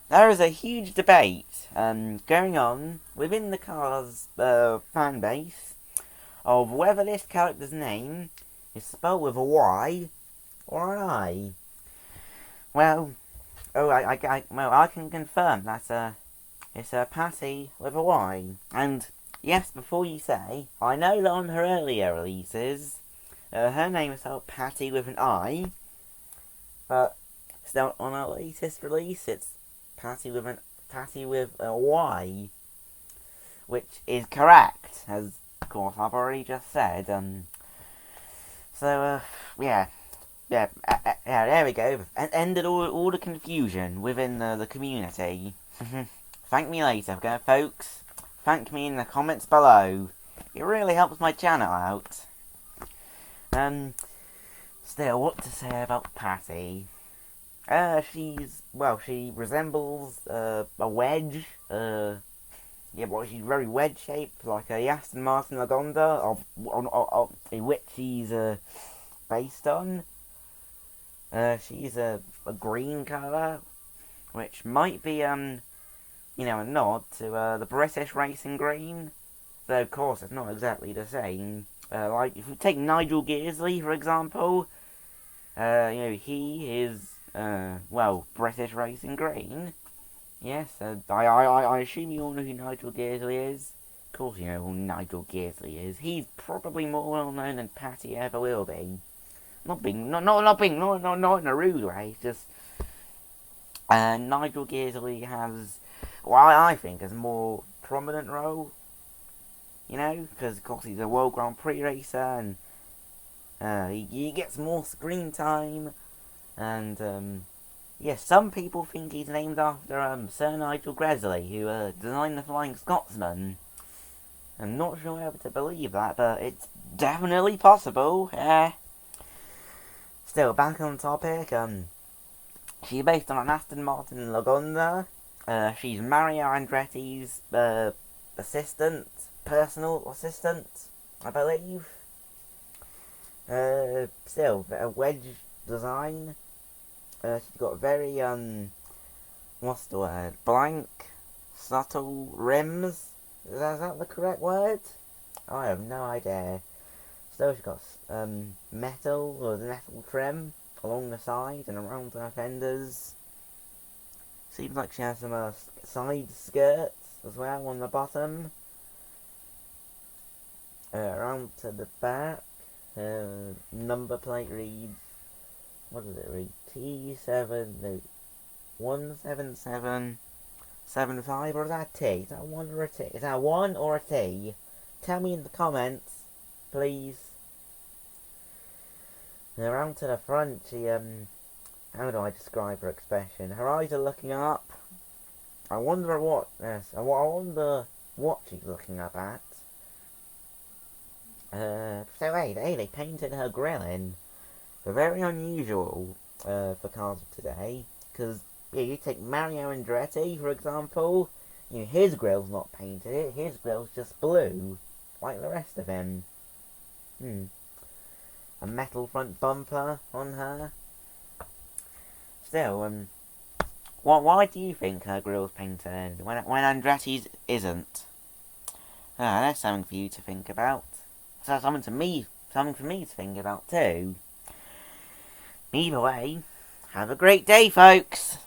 there is a huge debate going on within the Cars fan base of whether this character's name is spelled with a Y or an I. Well, I can confirm that it's a Patty with a Y. And yes, before you say, I know that on her earlier releases, her name is spelled Patty with an I, but still on her latest release, it's Patty with a Y, which is correct, as of course I've already just said. So yeah, yeah, there we go. Ended all the confusion within the community. Thank me later, okay, folks. Thank me in the comments below. It really helps my channel out. Still, what to say about Patty? She resembles a wedge. She's very wedge shaped, like a Aston Martin Lagonda, of which she's based on. She's a green colour, which might be a nod to the British racing green. Though of course it's not exactly the same. Like if you take Nigel Gearsley for example, he is British racing green. Yes, I assume you all know who Nigel Gearsley is. Of course you know who Nigel Gearsley is. He's probably more well known than Patty ever will be. Not in a rude way. It's just Nigel Gearsley has, I think, has a more prominent role. You know, because of course he's a World Grand Prix racer and he gets more screen time. And yes, some people think he's named after Sir Nigel Gresley, who designed the Flying Scotsman. I'm not sure whether to believe that, but it's definitely possible. Still, back on topic. She's based on an Aston Martin Lagonda. She's Mario Andretti's personal assistant, I believe. Still, a wedge design. She's got very, what's the word? Blank, subtle rims. Is that the correct word? I have no idea. Still, she's got metal trim along the side and around her fenders. Seems like she has some side skirts as well on the bottom. Around to the back, number plate reads, what does it read? T17775, or is that a T? Is that a 1 or a T? Is that a 1 or a T? Tell me in the comments, please. And around to the front, she, how do I describe her expression? Her eyes are looking up. I wonder what she's looking up at. They painted her grill in. Very unusual for cars of today. Because, you take Mario Andretti, for example. His grill's not painted. His grill's just blue. Like the rest of him. A metal front bumper on her. Still, why do you think her grill's painted when Andretti's isn't? That's something for you to think about. So something for me to think about too. Either way, have a great day, folks.